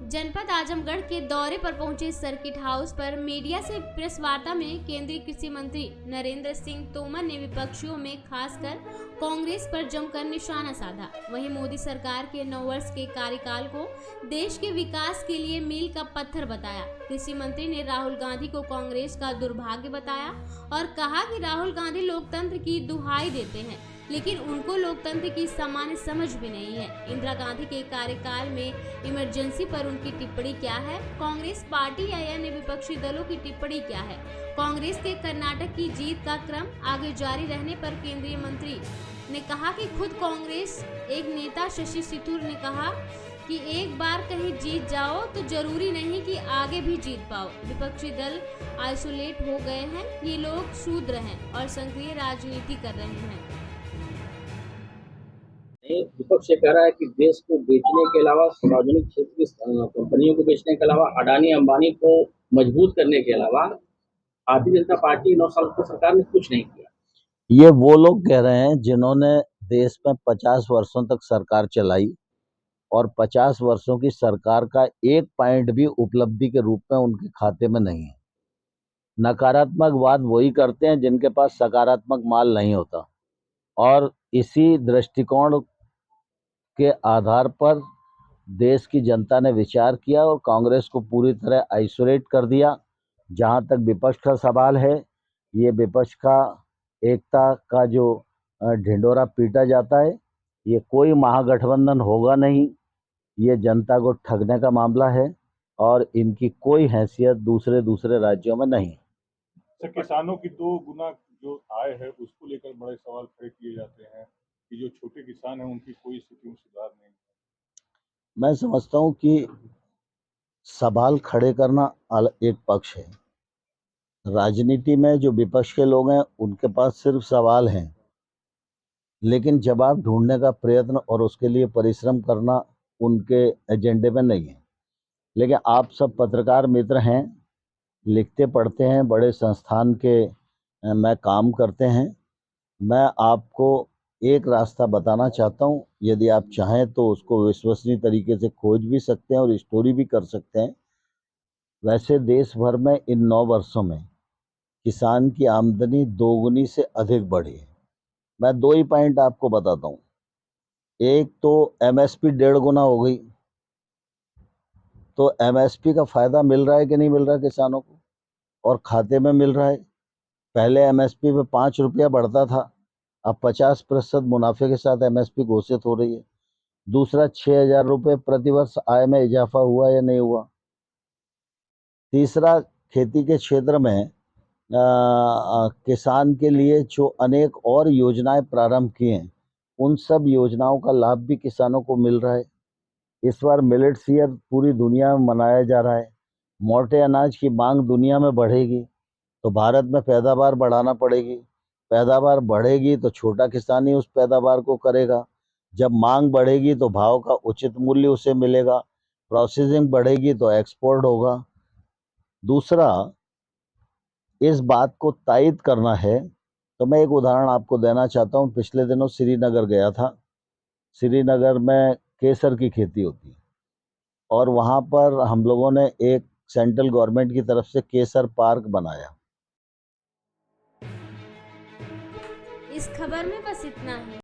जनपद आजमगढ़ के दौरे पर पहुंचे सर्किट हाउस पर मीडिया से प्रेस वार्ता में केंद्रीय कृषि मंत्री नरेंद्र सिंह तोमर ने विपक्षियों में खासकर कांग्रेस पर जमकर निशाना साधा। वहीं मोदी सरकार के 9 वर्ष के कार्यकाल को देश के विकास के लिए मील का पत्थर बताया। कृषि मंत्री ने राहुल गांधी को कांग्रेस का दुर्भाग्य बताया और कहा कि राहुल गांधी लोकतंत्र की दुहाई देते हैं, लेकिन उनको लोकतंत्र की सामान्य समझ भी नहीं है। इंदिरा गांधी के कार्यकाल में इमरजेंसी पर उनकी टिप्पणी क्या है? कांग्रेस पार्टी या अन्य विपक्षी दलों की टिप्पणी क्या है? कांग्रेस के कर्नाटक की जीत का क्रम आगे जारी रहने पर केंद्रीय मंत्री ने कहा कि खुद कांग्रेस एक नेता शशि थरूर ने कहा कि एक बार कहीं जीत जाओ तो जरूरी नहीं कि आगे भी जीत पाओ। विपक्षी दल आइसोलेट हो गए हैं, ये लोग शूद्र हैं और सक्रिय राजनीति कर रहे हैं। विपक्ष ये कह रहा है कि देश को बेचने के अलावा, सार्वजनिक क्षेत्र की कंपनियों को बेचने के अलावा, अडानी अंबानी को मजबूत करने के अलावा भारतीय जनता पार्टी 9 साल की सरकार ने कुछ नहीं किया। ये वो लोग कह रहे हैं जिन्होंने देश में 50 वर्षों तक सरकार चलाई और 50 वर्षों की सरकार का एक पॉइंट भी उपलब्धि के रूप में उनके खाते में नहीं है। नकारात्मक बात वही करते हैं जिनके पास सकारात्मक माल नहीं होता, और इसी दृष्टिकोण के आधार पर देश की जनता ने विचार किया और कांग्रेस को पूरी तरह आइसोलेट कर दिया। जहां तक विपक्ष का सवाल है, ये विपक्ष का एकता का जो ढिंढोरा पीटा जाता है, ये कोई महागठबंधन होगा नहीं। ये जनता को ठगने का मामला है और इनकी कोई हैसियत दूसरे राज्यों में नहीं। सर, किसानों की 2 गुना जो आय है उसको लेकर बड़े सवाल खड़े किए जाते हैं कि जो छोटे किसान हैं उनकी कोई स्थिति में सुधार नहीं है। मैं समझता हूं कि सवाल खड़े करना एक पक्ष है। राजनीति में जो विपक्ष के लोग हैं उनके पास सिर्फ सवाल हैं, लेकिन जवाब ढूंढने का प्रयत्न और उसके लिए परिश्रम करना उनके एजेंडे में नहीं है। लेकिन आप सब पत्रकार मित्र हैं, लिखते पढ़ते हैं, बड़े संस्थान के में काम करते हैं। मैं आपको एक रास्ता बताना चाहता हूं, यदि आप चाहें तो उसको विश्वसनीय तरीके से खोज भी सकते हैं और स्टोरी भी कर सकते हैं। वैसे देश भर में इन 9 वर्षों में किसान की आमदनी 2 गुनी से अधिक बढ़ी है। मैं 2 ही पॉइंट आपको बताता हूँ। एक तो एमएसपी 1.5 गुना हो गई, तो एमएसपी का फायदा मिल रहा है कि नहीं मिल रहा है किसानों को, और खाते में मिल रहा है। पहले एमएसपी पे 5 रुपया बढ़ता था, अब 50% मुनाफे के साथ एमएसपी घोषित हो रही है। दूसरा, 6,000 रुपये प्रतिवर्ष आय में इजाफा हुआ या नहीं हुआ। तीसरा, खेती के क्षेत्र में किसान के लिए जो अनेक और योजनाएं प्रारंभ की हैं, उन सब योजनाओं का लाभ भी किसानों को मिल रहा है। इस बार मिलेट्स ईयर पूरी दुनिया में मनाया जा रहा है। मोटे अनाज की मांग दुनिया में बढ़ेगी तो भारत में पैदावार बढ़ाना पड़ेगी। पैदावार बढ़ेगी तो छोटा किसान ही उस पैदावार को करेगा। जब मांग बढ़ेगी तो भाव का उचित मूल्य उसे मिलेगा। प्रोसेसिंग बढ़ेगी तो एक्सपोर्ट होगा। दूसरा, इस बात को तायद करना है तो मैं एक उदाहरण आपको देना चाहता हूँ। पिछले दिनों श्रीनगर गया था। श्रीनगर में केसर की खेती होती है और वहाँ पर हम लोगों ने एक सेंट्रल गवर्नमेंट की तरफ से केसर पार्क बनाया। इस खबर में बस इतना ही।